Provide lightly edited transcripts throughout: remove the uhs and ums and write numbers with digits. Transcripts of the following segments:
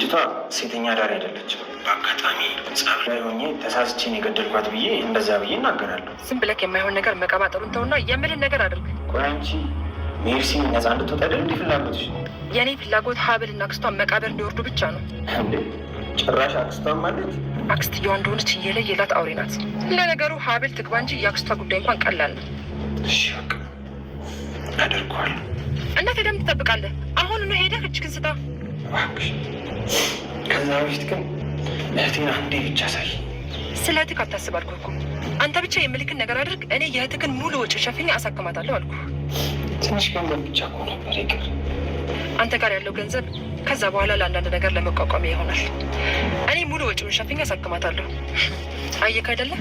ልጅቷ ሴተኛ ዳር አይደለችም። በአጋጣሚ ጸብ ላይ ሆኜ ተሳስቼን የገደልኳት ብዬ እንደዚያ ብዬ እናገራለሁ። ዝም ብለህ የማይሆን ነገር መቀባጠሩን ተውና የምልን ነገር አድርግ። ቆይ አንቺ ሜርሲን ነፃ እንድትወጣ አይደል እንዲህ ፍላጎትሽ? የእኔ ፍላጎት ሀብልና አክስቷን መቃብር እንዲወርዱ ብቻ ነው። እንዴ ጭራሽ አክስቷን ማለት? አክስትየዋ እንደሆነች እየለየላት አውሬ ናት። ለነገሩ ሀብል ትግባ እንጂ የአክስቷ ጉዳይ እንኳን ቀላል ነው። እሺ በቃ አደርገዋለሁ። እናቴ ደም ትጠብቃለህ? አሁን ነው ሄደህ እጅህን ስጣ እባክሽ። ከዛ በፊት ግን እህቴን አንዴ ብቻ ሳይ። ስለ እህትህ አታስብ አልኩህ እኮ። አንተ ብቻ የምልክን ነገር አድርግ። እኔ የእህትህን ሙሉ ወጪ ሸፍኜ አሳክማታለሁ አልኩህ። ትንሽ ገንዘብ ብቻ እኮ ነበር ይቅር። አንተ ጋር ያለው ገንዘብ ከዛ በኋላ ለአንዳንድ ነገር ለመቋቋሚያ ይሆናል። እኔ ሙሉ ወጪውን ሸፍኜ አሳክማታለሁ። አየህ አይደለ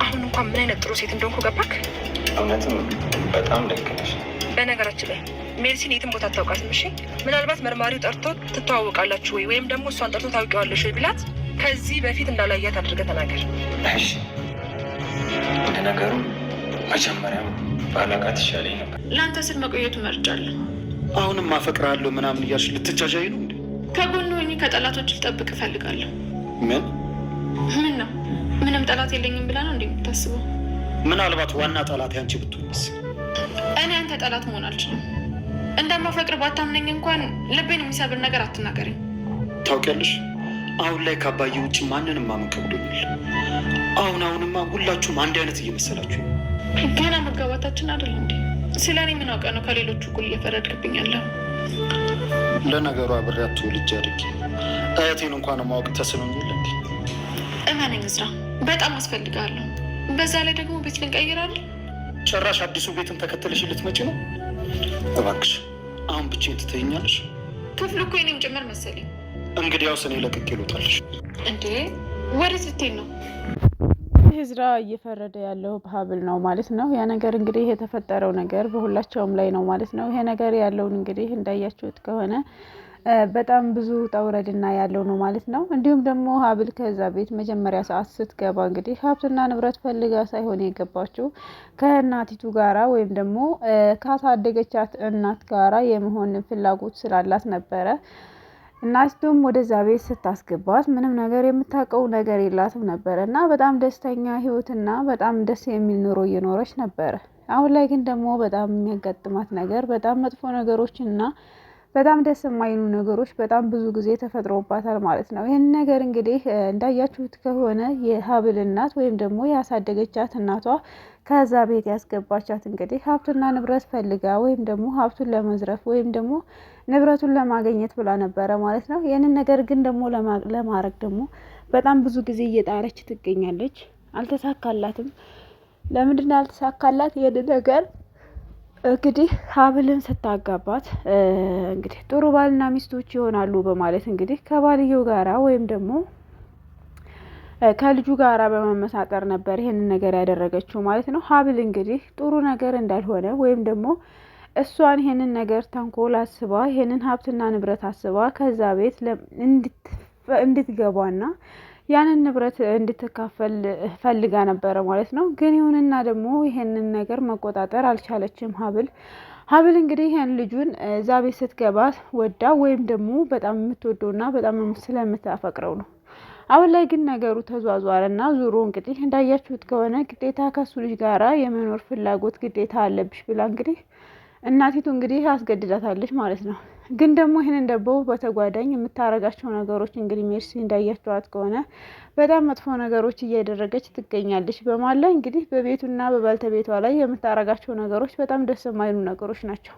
አሁን እንኳን ምን አይነት ጥሩ ሴት እንደሆንኩ ገባክ? እውነትም በጣም ደግ ነሽ። በነገራችን ላይ ሜርሲን የትም ቦታ አታውቃትም። እሺ ምናልባት መርማሪው ጠርቶ ትተዋወቃላችሁ ወይም ደግሞ እሷን ጠርቶ ታውቂዋለሽ ወይ ቢላት ከዚህ በፊት እንዳላያት አድርገህ ተናገር። እሺ ለነገሩ መጀመሪያም ባላቃት ይሻለኝ ነበር። ለአንተ ስል መቆየቱ መርጫለሁ። አሁንም አፈቅርሃለሁ ምናምን እያልሽ ልትጃጃይ ነው እንዴ? ከጎን ሆኜ ከጠላቶች ልጠብቅ እፈልጋለሁ። ምን ነው ምንም ጠላት የለኝም ብላ ነው እንዴ የምታስበው? ምናልባት ዋና ጠላት ያንቺ ብትሆንስ? እኔ አንተ ጠላት መሆን አልችልም። እንደማፈቅር ባታምነኝ እንኳን ልቤን የሚሰብር ነገር አትናገረኝ። ታውቂያለሽ አሁን ላይ ከአባዬ ውጭ ማንንም ማመን ከብዶኛል። አሁንማ ሁላችሁም አንድ አይነት እየመሰላችሁ። ገና መጋባታችን አይደል እንዴ? ስለ እኔ ምን አውቀ ነው ከሌሎቹ እኩል እየፈረድክብኝ ያለሁ? ለነገሩ አብሬያት ልጅ አድርጌ እህቴን እንኳን ማወቅ ተስኖኝ የለ እንዴ? እመነኝ ዝራ፣ በጣም አስፈልጋለሁ። በዛ ላይ ደግሞ ቤት ልንቀይራለን። ጭራሽ አዲሱ ቤትን ተከተልሽ ልትመጪ ነው? እባክሽ አሁን ብቻዬን ትተይኛለሽ? ክፍሉ እኮ የኔም ጭምር መሰለኝ። እንግዲያውስ እኔ ለቅቄ ልውጣልሽ። እንዴ ወዴት ልትሄድ ነው? ዝራ እየፈረደ ያለው በሀብል ነው ማለት ነው። ያ ነገር እንግዲህ የተፈጠረው ነገር በሁላቸውም ላይ ነው ማለት ነው። ይሄ ነገር ያለውን እንግዲህ እንዳያችሁት ከሆነ በጣም ብዙ ጠውረድና ያለው ነው ማለት ነው። እንዲሁም ደግሞ ሀብል ከዛ ቤት መጀመሪያ ሰዓት ስትገባ እንግዲህ ሀብትና ንብረት ፈልጋ ሳይሆን የገባችው ከእናቲቱ ጋራ ወይም ደግሞ ካሳደገቻት እናት ጋራ የመሆን ፍላጎት ስላላት ነበረ። እናቲቱም ወደዛ ቤት ስታስገባት ምንም ነገር የምታውቀው ነገር የላትም ነበረ እና በጣም ደስተኛ ህይወትና በጣም ደስ የሚል ኑሮ እየኖረች ነበረ። አሁን ላይ ግን ደግሞ በጣም የሚያጋጥማት ነገር በጣም መጥፎ ነገሮችና በጣም ደስ የማይሉ ነገሮች በጣም ብዙ ጊዜ ተፈጥሮባታል ማለት ነው። ይህን ነገር እንግዲህ እንዳያችሁት ከሆነ የሀብል እናት ወይም ደግሞ ያሳደገቻት እናቷ ከዛ ቤት ያስገባቻት እንግዲህ ሀብትና ንብረት ፈልጋ ወይም ደግሞ ሀብቱን ለመዝረፍ ወይም ደግሞ ንብረቱን ለማግኘት ብላ ነበረ ማለት ነው። ይህንን ነገር ግን ደግሞ ለማድረግ ደግሞ በጣም ብዙ ጊዜ እየጣረች ትገኛለች። አልተሳካላትም። ለምንድነው ያልተሳካላት? ይህን ነገር እንግዲህ ሀብልን ስታጋባት እንግዲህ ጥሩ ባልና ሚስቶች ይሆናሉ በማለት እንግዲህ ከባልየው ጋራ ወይም ደግሞ ከልጁ ጋራ በመመሳጠር ነበር ይሄንን ነገር ያደረገችው ማለት ነው። ሀብል እንግዲህ ጥሩ ነገር እንዳልሆነ ወይም ደግሞ እሷን ይሄንን ነገር ተንኮል አስባ ይሄንን ሀብትና ንብረት አስባ ከዛ ቤት እንድትገባና ያንን ንብረት እንድትካፈል ፈልጋ ነበረ ማለት ነው። ግን ይሁንና ደግሞ ይሄንን ነገር መቆጣጠር አልቻለችም ሀብል እንግዲህ ይሄን ልጁን እዛ ቤት ስትገባ ወዳ ወይም ደግሞ በጣም የምትወደውና በጣም ስለምታፈቅረው ነው። አሁን ላይ ግን ነገሩ ተዟዟረና ዙሮ እንግዲህ እንዳያችሁት ከሆነ ግዴታ ከሱ ልጅ ጋራ የመኖር ፍላጎት ግዴታ አለብሽ ብላ እንግዲህ እናቲቱ እንግዲህ አስገድዳታለች ማለት ነው። ግን ደግሞ ይህንን ደግሞ በተጓዳኝ የምታረጋቸው ነገሮች እንግዲህ ሜርሲ እንዳያችኋት ከሆነ በጣም መጥፎ ነገሮች እያደረገች ትገኛለች። በማለ እንግዲህ በቤቱና በባልተቤቷ ላይ የምታረጋቸው ነገሮች በጣም ደስ የማይሉ ነገሮች ናቸው።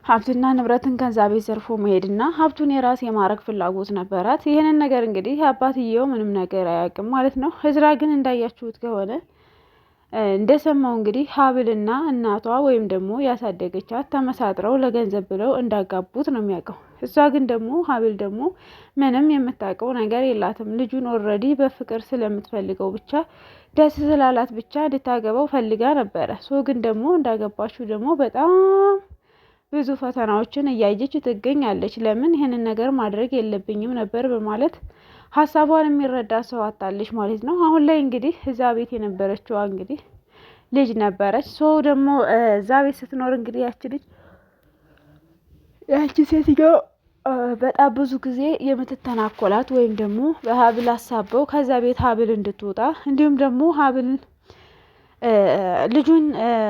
ሀብትና ንብረትን ከዛ ቤት ዘርፎ መሄድና ሀብቱን የራስ የማድረግ ፍላጎት ነበራት። ይህንን ነገር እንግዲህ አባትየው ምንም ነገር አያውቅም ማለት ነው። እዝራ ግን እንዳያችሁት ከሆነ እንደሰማው እንግዲህ ሀብልና እናቷ ወይም ደግሞ ያሳደገቻት ተመሳጥረው ለገንዘብ ብለው እንዳጋቡት ነው የሚያውቀው። እሷ ግን ደግሞ ሀብል ደግሞ ምንም የምታውቀው ነገር የላትም። ልጁን ኦልሬዲ በፍቅር ስለምትፈልገው ብቻ ደስ ስላላት ብቻ እንድታገባው ፈልጋ ነበረ። ሶ ግን ደግሞ እንዳገባችሁ ደግሞ በጣም ብዙ ፈተናዎችን እያየች ትገኛለች። ለምን ይህንን ነገር ማድረግ የለብኝም ነበር በማለት ሀሳቧን የሚረዳ ሰው አጣለች ማለት ነው። አሁን ላይ እንግዲህ እዛ ቤት የነበረችዋ እንግዲህ ልጅ ነበረች። ሰው ደግሞ እዛ ቤት ስትኖር እንግዲህ ያቺ ሴትዮ በጣም ብዙ ጊዜ የምትተናኮላት ወይም ደግሞ በሀብል አሳበው ከዛ ቤት ሀብል እንድትወጣ እንዲሁም ደግሞ ሀብል ልጁን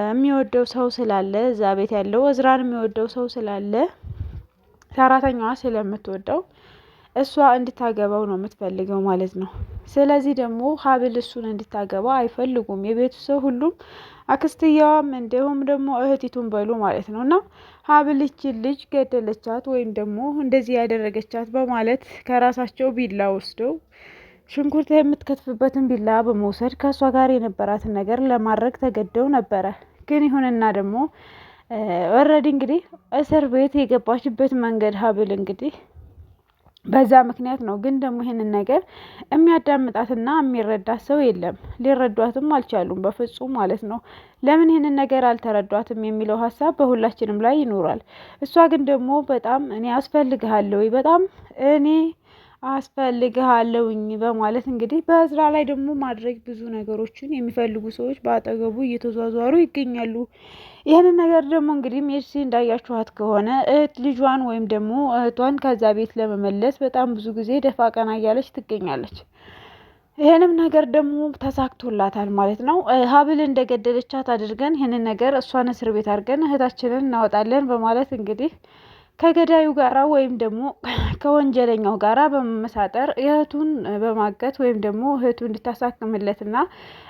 የሚወደው ሰው ስላለ እዛ ቤት ያለው እዝራን የሚወደው ሰው ስላለ ሰራተኛዋ ስለምትወደው እሷ እንድታገባው ነው የምትፈልገው ማለት ነው። ስለዚህ ደግሞ ሀብል እሱን እንድታገባው አይፈልጉም የቤቱ ሰው ሁሉም፣ አክስትያዋም እንዲሁም ደግሞ እህቲቱን በሉ ማለት ነው። እና ሀብል ይችን ልጅ ገደለቻት ወይም ደግሞ እንደዚህ ያደረገቻት በማለት ከራሳቸው ቢላ ወስደው ሽንኩርት የምትከትፍበትን ቢላ በመውሰድ ከእሷ ጋር የነበራትን ነገር ለማድረግ ተገደው ነበረ። ግን ይሁንና ደግሞ ወረድ እንግዲህ እስር ቤት የገባችበት መንገድ ሀብል እንግዲህ በዛ ምክንያት ነው። ግን ደግሞ ይሄንን ነገር የሚያዳምጣትና የሚረዳት ሰው የለም። ሊረዷትም አልቻሉም በፍጹም ማለት ነው። ለምን ይሄንን ነገር አልተረዷትም የሚለው ሀሳብ በሁላችንም ላይ ይኖራል። እሷ ግን ደግሞ በጣም እኔ አስፈልግሃለሁ በጣም እኔ አስፈልግሃለሁኝ በማለት እንግዲህ በእዝራ ላይ ደግሞ ማድረግ ብዙ ነገሮችን የሚፈልጉ ሰዎች በአጠገቡ እየተዟዟሩ ይገኛሉ። ይህንን ነገር ደግሞ እንግዲህ ሜርሲ እንዳያችኋት ከሆነ ልጇን ወይም ደግሞ እህቷን ከዛ ቤት ለመመለስ በጣም ብዙ ጊዜ ደፋ ቀና እያለች ትገኛለች። ይህንም ነገር ደግሞ ተሳክቶላታል ማለት ነው። ሀብል እንደገደለቻት አድርገን ይህንን ነገር እሷን እስር ቤት አድርገን እህታችንን እናወጣለን በማለት እንግዲህ ከገዳዩ ጋራ ወይም ደግሞ ከወንጀለኛው ጋራ በመመሳጠር እህቱን በማገት ወይም ደግሞ እህቱ እንድታሳክምለትና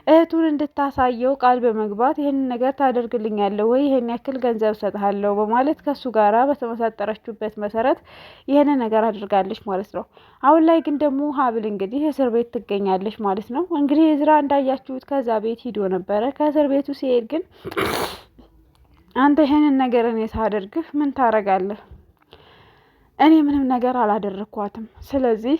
እህቱን እንድታሳየው ቃል በመግባት ይህንን ነገር ታደርግልኛለህ ወይ ይህን ያክል ገንዘብ እሰጥሃለሁ በማለት ከሱ ጋራ በተመሳጠረችበት መሰረት ይህንን ነገር አድርጋለች ማለት ነው። አሁን ላይ ግን ደግሞ ሀብል እንግዲህ እስር ቤት ትገኛለች ማለት ነው። እንግዲህ እዝራ እንዳያችሁት ከዛ ቤት ሂዶ ነበረ። ከእስር ቤቱ ሲሄድ ግን አንተ ይሄንን ነገር እኔ ሳደርግህ ምን ታረጋለህ? እኔ ምንም ነገር አላደረኳትም። ስለዚህ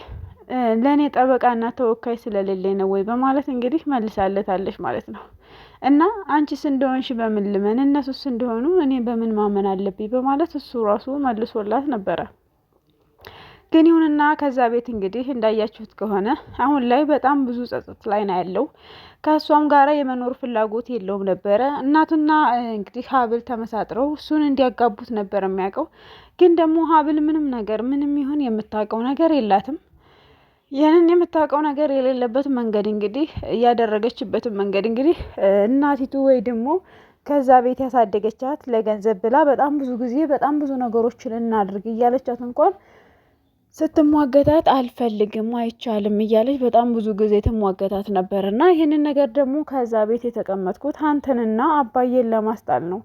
ለእኔ ጠበቃና ተወካይ ስለሌለኝ ነው ወይ በማለት እንግዲህ መልሳለታለች ማለት ነው። እና አንቺስ እንደሆንሽ በምን ልመን፣ እነሱስ እንደሆኑ እኔ በምን ማመን አለብኝ በማለት እሱ ራሱ መልሶላት ነበረ። ግን ይሁንና ከዛ ቤት እንግዲህ እንዳያችሁት ከሆነ አሁን ላይ በጣም ብዙ ጸጸት ላይ ነው ያለው። ከእሷም ጋራ የመኖር ፍላጎት የለውም ነበረ። እናቱና እንግዲህ ሀብል ተመሳጥረው እሱን እንዲያጋቡት ነበር የሚያውቀው። ግን ደግሞ ሀብል ምንም ነገር ምንም ይሁን የምታውቀው ነገር የላትም። ይህንን የምታውቀው ነገር የሌለበት መንገድ እንግዲህ እያደረገችበትን መንገድ እንግዲህ እናቲቱ ወይ ደግሞ ከዛ ቤት ያሳደገቻት ለገንዘብ ብላ በጣም ብዙ ጊዜ በጣም ብዙ ነገሮችን እናድርግ እያለቻት እንኳን ስትሟገታት አልፈልግም አይቻልም እያለች በጣም ብዙ ጊዜ ትሟገታት ነበር። እና ይህንን ነገር ደግሞ ከዛ ቤት የተቀመጥኩት አንተንና አባዬን ለማስጣል ነው።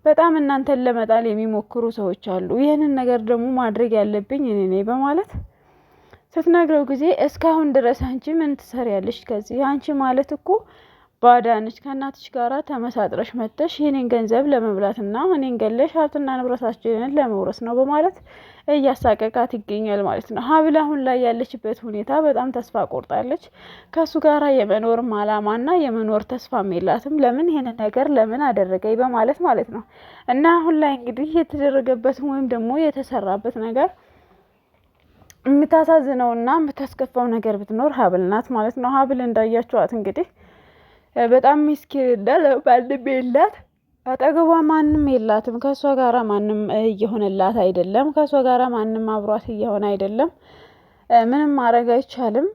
በጣም እናንተን ለመጣል የሚሞክሩ ሰዎች አሉ። ይህንን ነገር ደግሞ ማድረግ ያለብኝ እኔ ነኝ በማለት ስትነግረው ጊዜ እስካሁን ድረስ አንቺ ምን ትሰሪያለሽ? ከዚህ አንቺ ማለት እኮ ባዳነች ከእናትሽ ጋራ ተመሳጥረሽ መጥተሽ የኔን ገንዘብ ለመብላትና እኔን ገለሽ ሀብትና ንብረታችንን ለመውረስ ነው በማለት እያሳቀቃት ይገኛል ማለት ነው። ሀብል አሁን ላይ ያለችበት ሁኔታ በጣም ተስፋ ቆርጣለች። ከሱ ጋራ የመኖርም አላማና የመኖር ተስፋም የላትም። ለምን ይሄንን ነገር ለምን አደረገኝ በማለት ማለት ነው። እና አሁን ላይ እንግዲህ የተደረገበትን ወይም ደግሞ የተሰራበት ነገር የምታሳዝነውና የምታስከፋው ነገር ብትኖር ሀብል ናት ማለት ነው። ሀብል እንዳያችኋት እንግዲህ በጣም ሚስኪን እንዳለ ማንም የላት፣ አጠገቧ ማንም የላትም። ከእሷ ጋራ ማንም እየሆነላት አይደለም። ከእሷ ጋራ ማንም አብሯት እየሆነ አይደለም። ምንም ማድረግ አይቻልም።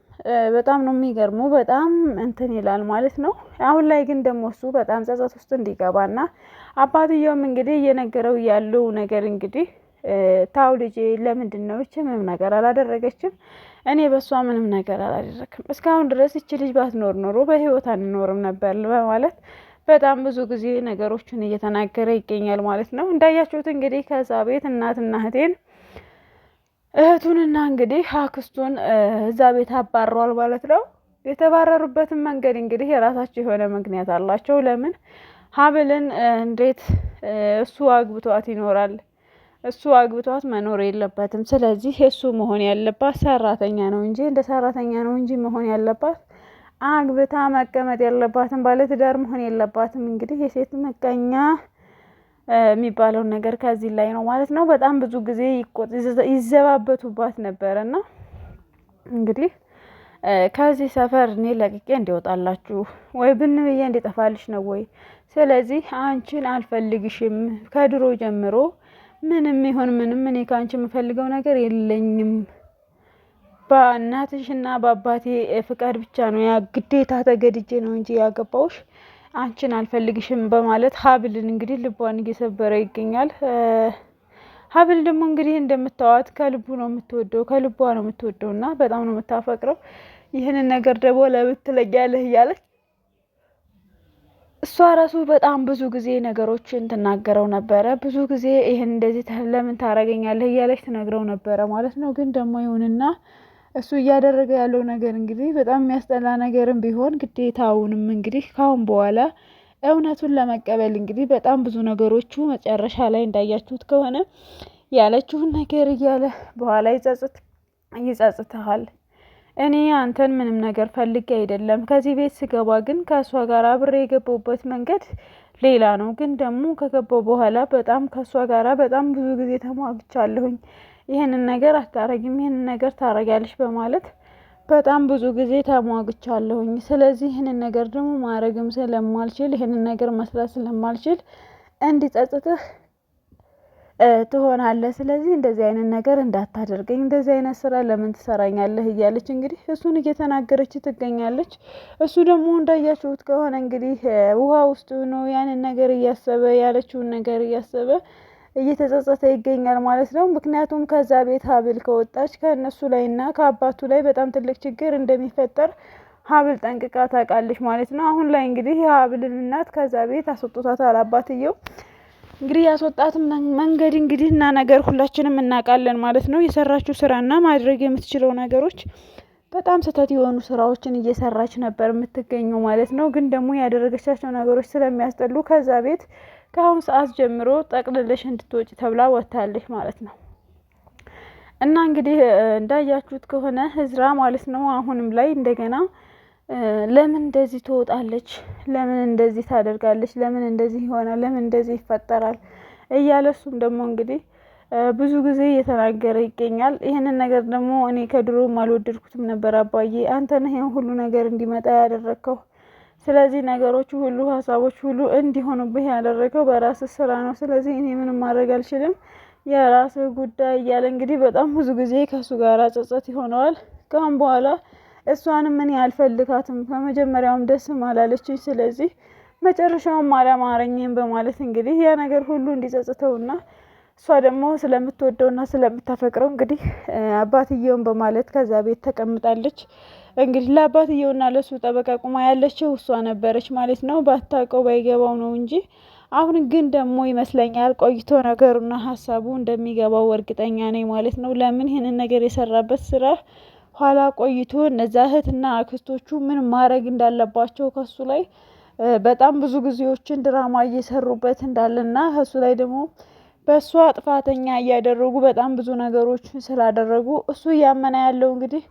በጣም ነው የሚገርሙ። በጣም እንትን ይላል ማለት ነው። አሁን ላይ ግን ደግሞ እሱ በጣም ጸጸት ውስጥ እንዲገባና አባትየውም እንግዲህ እየነገረው ያለው ነገር እንግዲህ ታው ልጄ ለምንድን ነው እቺ ምንም ነገር አላደረገችም፣ እኔ በሷ ምንም ነገር አላደረክም፣ እስካሁን ድረስ እቺ ልጅ ባትኖር ኖሮ በህይወት አንኖርም ነበር በማለት በጣም ብዙ ጊዜ ነገሮችን እየተናገረ ይገኛል ማለት ነው። እንዳያችሁት እንግዲህ ከዛ ቤት እናትና እህቱንና እንግዲህ አክስቱን እዛ ቤት አባረዋል ማለት ነው። የተባረሩበትን መንገድ እንግዲህ የራሳቸው የሆነ ምክንያት አላቸው። ለምን ሀብልን እንዴት እሱ አግብቷት ይኖራል? እሱ አግብቷት መኖር የለበትም። ስለዚህ እሱ መሆን ያለባት ሰራተኛ ነው እንጂ እንደ ሰራተኛ ነው እንጂ መሆን ያለባት አግብታ መቀመጥ የለባትም። ባለትዳር መሆን የለባትም። እንግዲህ የሴት መቀኛ የሚባለውን ነገር ከዚህ ላይ ነው ማለት ነው። በጣም ብዙ ጊዜ ይዘባበቱባት ነበረ እና እንግዲህ ከዚህ ሰፈር እኔ ለቅቄ እንዲወጣላችሁ ወይ ብን ብዬ እንዲጠፋልሽ ነው ወይ? ስለዚህ አንቺን አልፈልግሽም፣ ከድሮ ጀምሮ ምንም ይሁን ምንም እኔ ከአንቺ የምፈልገው ነገር የለኝም። በእናትሽና በአባቴ ፍቃድ ብቻ ነው ያ ግዴታ ተገድጄ ነው እንጂ ያገባውሽ አንቺን አልፈልግሽም በማለት ሀብልን እንግዲህ ልቧን እየሰበረ ይገኛል። ሀብል ደግሞ እንግዲህ እንደምታዋት ከልቡ ነው የምትወደው፣ ከልቧ ነው የምትወደው እና በጣም ነው የምታፈቅረው። ይህንን ነገር ደግሞ ለምን ትለኛለህ እያለች እሷ ራሱ በጣም ብዙ ጊዜ ነገሮችን ትናገረው ነበረ። ብዙ ጊዜ ይህን እንደዚህ ለምን ታረገኛለህ እያለች ትነግረው ነበረ ማለት ነው። ግን ደግሞ ይሁንና እሱ እያደረገ ያለው ነገር እንግዲህ በጣም የሚያስጠላ ነገርም ቢሆን ግዴታውንም እንግዲህ ካሁን በኋላ እውነቱን ለመቀበል እንግዲህ በጣም ብዙ ነገሮቹ መጨረሻ ላይ እንዳያችሁት ከሆነ ያለችውን ነገር እያለ በኋላ ይጸጽትሃል። እኔ አንተን ምንም ነገር ፈልጌ አይደለም። ከዚህ ቤት ስገባ ግን ከእሷ ጋር አብሬ የገባሁበት መንገድ ሌላ ነው። ግን ደግሞ ከገባው በኋላ በጣም ከእሷ ጋር በጣም ብዙ ጊዜ ተሟግቻለሁኝ። ይህንን ነገር አታረጊም፣ ይህንን ነገር ታረጊያለሽ በማለት በጣም ብዙ ጊዜ ተሟግቻለሁኝ። ስለዚህ ይህንን ነገር ደግሞ ማድረግም ስለማልችል ይህንን ነገር መስራት ስለማልችል እንዲጸጽትህ ትሆናለህ። ስለዚህ እንደዚህ አይነት ነገር እንዳታደርገኝ፣ እንደዚህ አይነት ስራ ለምን ትሰራኛለህ እያለች እንግዲህ እሱን እየተናገረች ትገኛለች። እሱ ደግሞ እንዳያችሁት ከሆነ እንግዲህ ውሃ ውስጥ ነው ያንን ነገር እያሰበ ያለችውን ነገር እያሰበ እየተጸጸተ ይገኛል ማለት ነው። ምክንያቱም ከዛ ቤት ሀብል ከወጣች ከእነሱ ላይ እና ከአባቱ ላይ በጣም ትልቅ ችግር እንደሚፈጠር ሀብል ጠንቅቃ ታውቃለች ማለት ነው። አሁን ላይ እንግዲህ የሀብልን እናት ከዛ ቤት አስወጥቷታል አባትየው። እንግዲህ ያስወጣትም መንገድ እንግዲህ እና ነገር ሁላችንም እናውቃለን ማለት ነው። የሰራችው ስራና ማድረግ የምትችለው ነገሮች በጣም ስህተት የሆኑ ስራዎችን እየሰራች ነበር የምትገኘው ማለት ነው። ግን ደግሞ ያደረገቻቸው ነገሮች ስለሚያስጠሉ ከዛ ቤት ከአሁን ሰዓት ጀምሮ ጠቅልለሽ እንድትወጪ ተብላ ወጥታለች ማለት ነው። እና እንግዲህ እንዳያችሁት ከሆነ እዝራ ማለት ነው አሁንም ላይ እንደገና ለምን እንደዚህ ትወጣለች፣ ለምን እንደዚህ ታደርጋለች፣ ለምን እንደዚህ ይሆናል፣ ለምን እንደዚህ ይፈጠራል እያለ እሱም ደግሞ እንግዲህ ብዙ ጊዜ እየተናገረ ይገኛል። ይህንን ነገር ደግሞ እኔ ከድሮም አልወደድኩትም ነበር አባዬ፣ አንተ ነህ ይሄን ሁሉ ነገር እንዲመጣ ያደረግከው። ስለዚህ ነገሮቹ ሁሉ ሀሳቦች ሁሉ እንዲሆኑብህ ያደረገው በራስህ ስራ ነው። ስለዚህ እኔ ምንም ማድረግ አልችልም፣ የራስህ ጉዳይ እያለ እንግዲህ በጣም ብዙ ጊዜ ከእሱ ጋር ጸጸት ይሆነዋል። ካሁን በኋላ እሷንም እኔ አልፈልጋትም፣ ከመጀመሪያውም ደስም አላለችኝ፣ ስለዚህ መጨረሻውም አላማረኝም በማለት እንግዲህ ያ ነገር ሁሉ እንዲጸጽተውና እሷ ደግሞ ስለምትወደውና ስለምታፈቅረው እንግዲህ አባትየውን በማለት ከዛ ቤት ተቀምጣለች። እንግዲህ ለአባትየውና ለሱ ጠበቃ ቁማ ያለችው እሷ ነበረች ማለት ነው። ባታውቀው ባይገባው ነው እንጂ አሁን ግን ደግሞ ይመስለኛል ቆይቶ ነገሩና ሀሳቡ እንደሚገባው እርግጠኛ ነኝ ማለት ነው። ለምን ይህንን ነገር የሰራበት ስራ ኋላ ቆይቶ እነዛ እህትና አክስቶቹ ምን ማድረግ እንዳለባቸው ከሱ ላይ በጣም ብዙ ጊዜዎችን ድራማ እየሰሩበት እንዳለና እሱ ላይ ደግሞ በእሷ ጥፋተኛ እያደረጉ በጣም ብዙ ነገሮች ስላደረጉ እሱ እያመነ ያለው እንግዲህ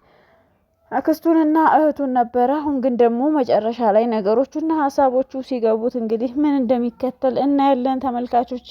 አክስቱንና እህቱን ነበረ። አሁን ግን ደግሞ መጨረሻ ላይ ነገሮቹና ሀሳቦቹ ሲገቡት እንግዲህ ምን እንደሚከተል እናያለን ተመልካቾች።